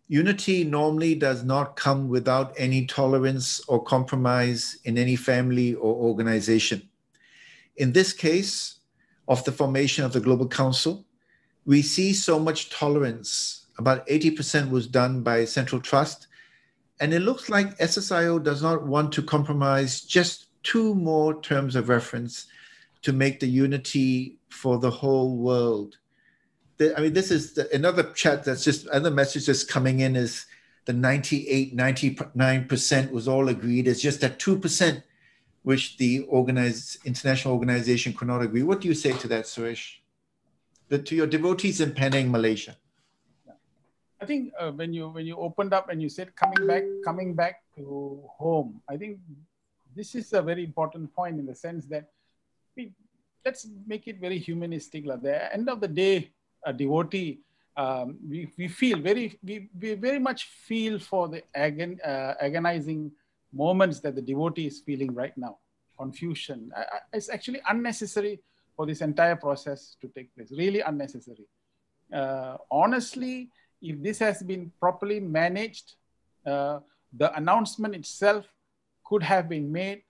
Unity normally does not come without any tolerance or compromise in any family or organization. In this case of the formation of the Global Council, we see so much tolerance. About 80% was done by Central Trust. And it looks like SSIO does not want to compromise just two more terms of reference to make the unity for the whole world. I mean, this is another chat that's just, another message that's coming in is the 98, 99% was all agreed. It's just that 2% which the international organization could not agree. What do you say to that, Suresh? To your devotees in Penang, Malaysia? I think when you opened up and you said coming back to home, I think this is a very important point in the sense that let's make it very humanistic. At the end of the day, a devotee, we feel we very much feel for the agonizing moments that the devotee is feeling right now. Confusion. It's actually unnecessary for this entire process to take place. Really unnecessary. Honestly, if this has been properly managed, the announcement itself could have been made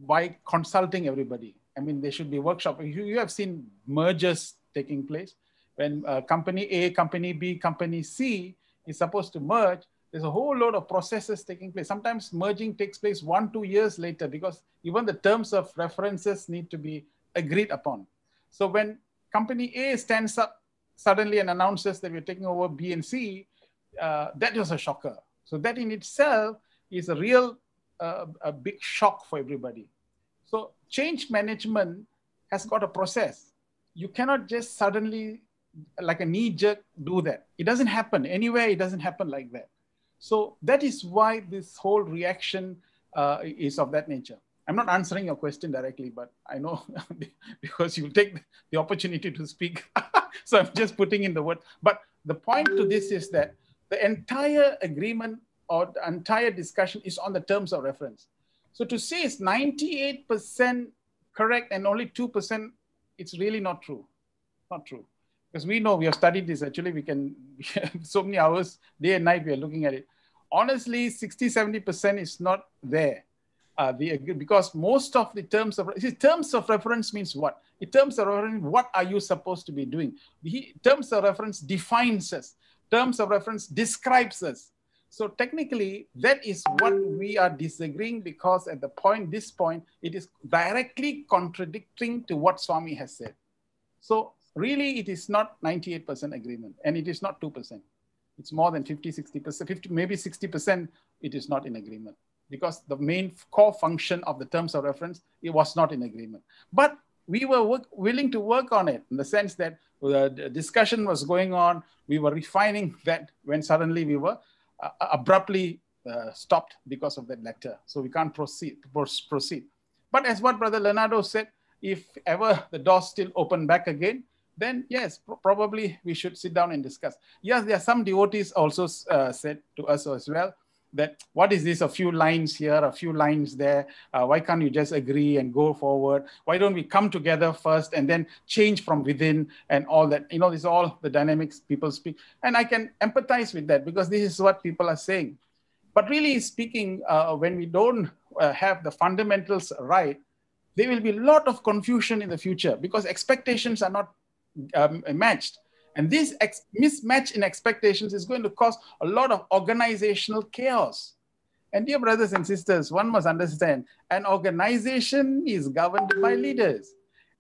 by consulting everybody. I mean, there should be workshops. You have seen mergers taking place. When company A, company B, company C is supposed to merge, there's a whole load of processes taking place. Sometimes merging takes place 1-2 years later because even the terms of references need to be agreed upon. So when company A stands up suddenly and announces that we're taking over B and C, that was a shocker. So that in itself is a real a big shock for everybody. So change management has got a process. You cannot just suddenly, like a knee-jerk, do that. It doesn't happen. Anywhere, it doesn't happen like that. So that is why this whole reaction is of that nature. I'm not answering your question directly, but I know because you take the opportunity to speak. So I'm just putting in the word. But the point to this is that the entire agreement or the entire discussion is on the terms of reference. So to say it's 98% correct and only 2%, it's really not true. Not true. Because we know, we have studied this, actually, we so many hours, day and night, we are looking at it. Honestly, 60-70% is not there. Because most of the terms of reference means what? In terms of reference, what are you supposed to be doing? Terms of reference defines us. Terms of reference describes us. So technically, that is what we are disagreeing, because at this point, it is directly contradicting to what Swami has said. So really, it is not 98% agreement, and it is not 2%. It's more than 50-60%, maybe 60%, it is not in agreement. Because the main core function of the terms of reference, it was not in agreement. But we were willing to work on it in the sense that the discussion was going on. We were refining that when suddenly we were abruptly stopped because of that letter. So we can't proceed. But as what Brother Leonardo said, if ever the doors still open back again, then yes, probably we should sit down and discuss. Yes, there are some devotees also said to us as well, that what is this, a few lines here, a few lines there, why can't you just agree and go forward? Why don't we come together first and then change from within and all that? You know, this is all the dynamics people speak. And I can empathize with that because this is what people are saying. But really speaking, when we don't have the fundamentals right, there will be a lot of confusion in the future because expectations are not matched. And this mismatch in expectations is going to cause a lot of organizational chaos. And dear brothers and sisters, one must understand, an organization is governed by leaders.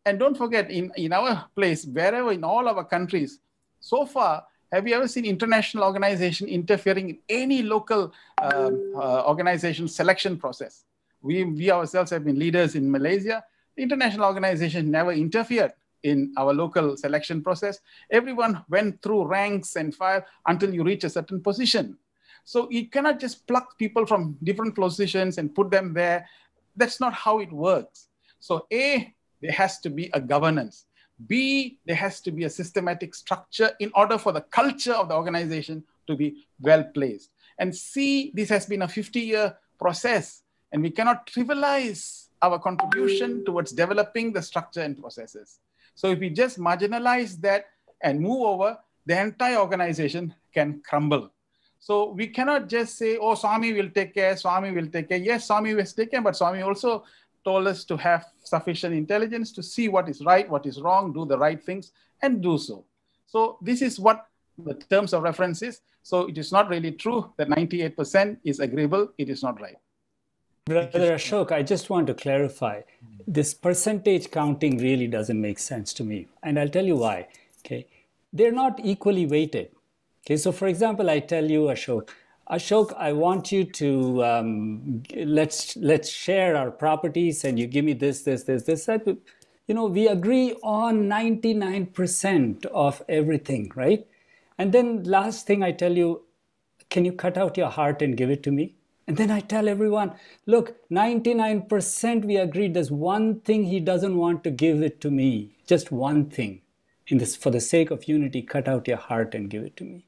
And don't forget, in our place, wherever in all our countries, so far, have you ever seen international organization interfering in any local organization selection process? We ourselves have been leaders in Malaysia. The international organization never interfered in our local selection process. Everyone went through ranks and file until you reach a certain position. So you cannot just pluck people from different positions and put them there. That's not how it works. So A, there has to be a governance. B, there has to be a systematic structure in order for the culture of the organization to be well placed. And C, this has been a 50-year process, and we cannot trivialize our contribution towards developing the structure and processes. So if we just marginalize that and move over, the entire organization can crumble. So we cannot just say, oh, Swami will take care, Swami will take care. Yes, Swami will take care, but Swami also told us to have sufficient intelligence to see what is right, what is wrong, do the right things, and do so. So this is what the terms of reference is. So it is not really true that 98% is agreeable. It is not right. Brother Ashok, I just want to clarify. This percentage counting really doesn't make sense to me. And I'll tell you why. Okay, they're not equally weighted. Okay, so for example, I tell you, Ashok, I want you to, let's share our properties and you give me this. You know, we agree on 99% of everything, right? And then last thing I tell you, can you cut out your heart and give it to me? And then I tell everyone, look, 99% we agreed. There's one thing he doesn't want to give it to me. Just one thing. For the sake of unity, cut out your heart and give it to me.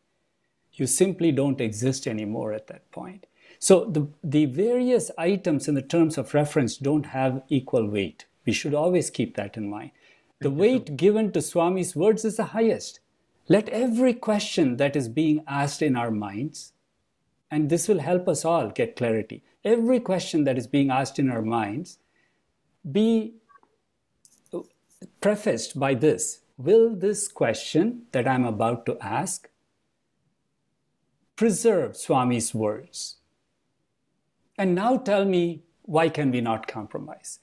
You simply don't exist anymore at that point. So the various items in the terms of reference don't have equal weight. We should always keep that in mind. The weight given to Swami's words is the highest. Let every question that is being asked in our minds, and this will help us all get clarity, every question that is being asked in our minds be prefaced by this. Will this question that I'm about to ask preserve Swami's words? And now tell me, why can we not compromise?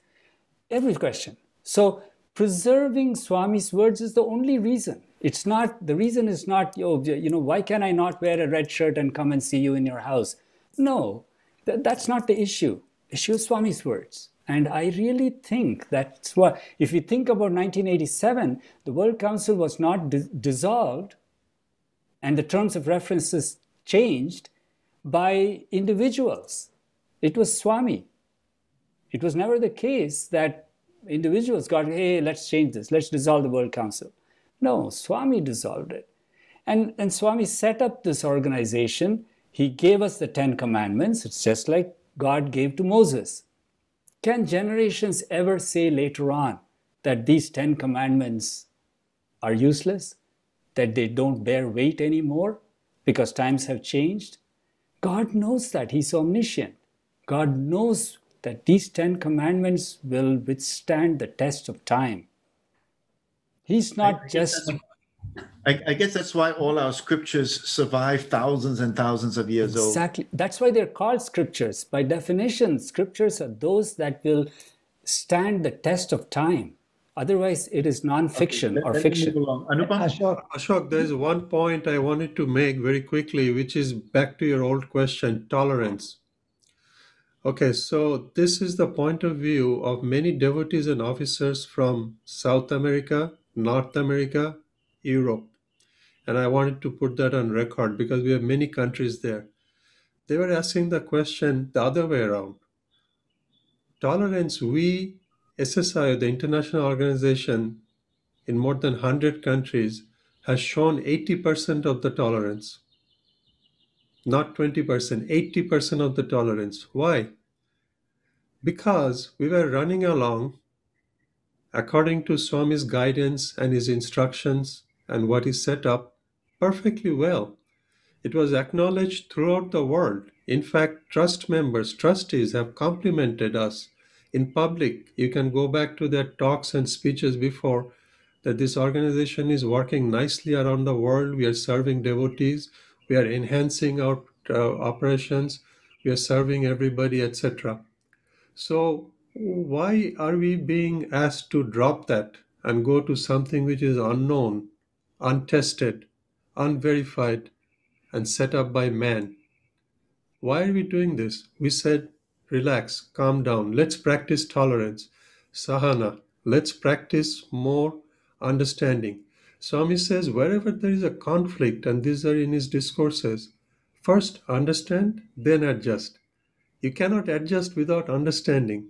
Every question. So preserving Swami's words is the only reason. It's not, the reason is not, why can I not wear a red shirt and come and see you in your house? No, that's not the issue. Issue is Swami's words. And I really think that's what, if you think about 1987, the World Council was not dissolved and the terms of references changed by individuals. It was Swami. It was never the case that individuals got, hey, let's change this, let's dissolve the World Council. No, Swami dissolved it. And Swami set up this organization. He gave us the 10 commandments. It's just like God gave to Moses. Can generations ever say later on that these 10 commandments are useless? That they don't bear weight anymore because times have changed? God knows that. He's omniscient. God knows that these 10 commandments will withstand the test of time. He's not I guess that's why all our scriptures survive thousands and thousands of years old. Exactly. That's why they're called scriptures. By definition, scriptures are those that will stand the test of time. Otherwise, it is non-fiction or fiction. Ashok, there is one point I wanted to make very quickly, which is back to your old question, tolerance. Okay, so this is the point of view of many devotees and officers from South America, North America, Europe. And I wanted to put that on record because we have many countries there. They were asking the question the other way around. Tolerance, we, SSIO, the international organization in more than 100 countries, has shown 80% of the tolerance. Not 20%, 80% of the tolerance. Why? Because we were running along according to Swami's guidance and his instructions and what he set up perfectly well. It was acknowledged throughout the world. In fact, trust members, trustees have complimented us in public. You can go back to their talks and speeches before that this organization is working nicely around the world. We are serving devotees. We are enhancing our operations. We are serving everybody, etc. So why are we being asked to drop that and go to something which is unknown, untested, unverified, and set up by man? Why are we doing this? We said, relax, calm down, let's practice tolerance, sahana, let's practice more understanding. Swami says, wherever there is a conflict, and these are in his discourses, first understand, then adjust. You cannot adjust without understanding.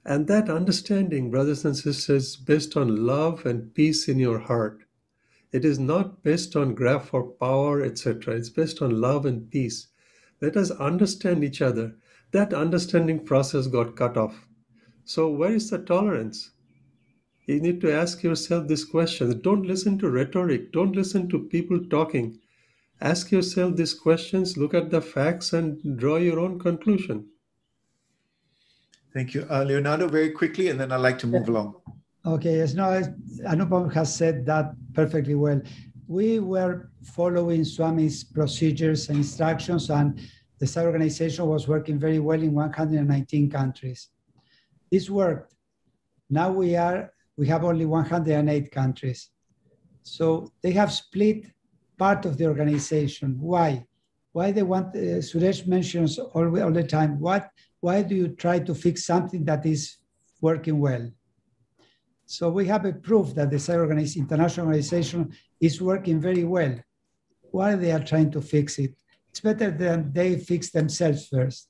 And that understanding, brothers and sisters, is based on love and peace in your heart. It is not based on graph or power, etc. It's based on love and peace. Let us understand each other. That understanding process got cut off. So where is the tolerance? You need to ask yourself this question. Don't listen to rhetoric. Don't listen to people talking. Ask yourself these questions, look at the facts, and draw your own conclusion. Thank you. Leonardo, very quickly, and then I'd like to move along. Okay, yes, no, Anupam has said that perfectly well. We were following Swami's procedures and instructions, and the SSIO organization was working very well in 119 countries. This worked. Now we have only 108 countries. So they have split part of the organization. Why? Why they want, Suresh mentions all the time, why do you try to fix something that is working well? So we have a proof that the SSIO international organization is working very well. Why they are trying to fix it? It's better than they fix themselves first.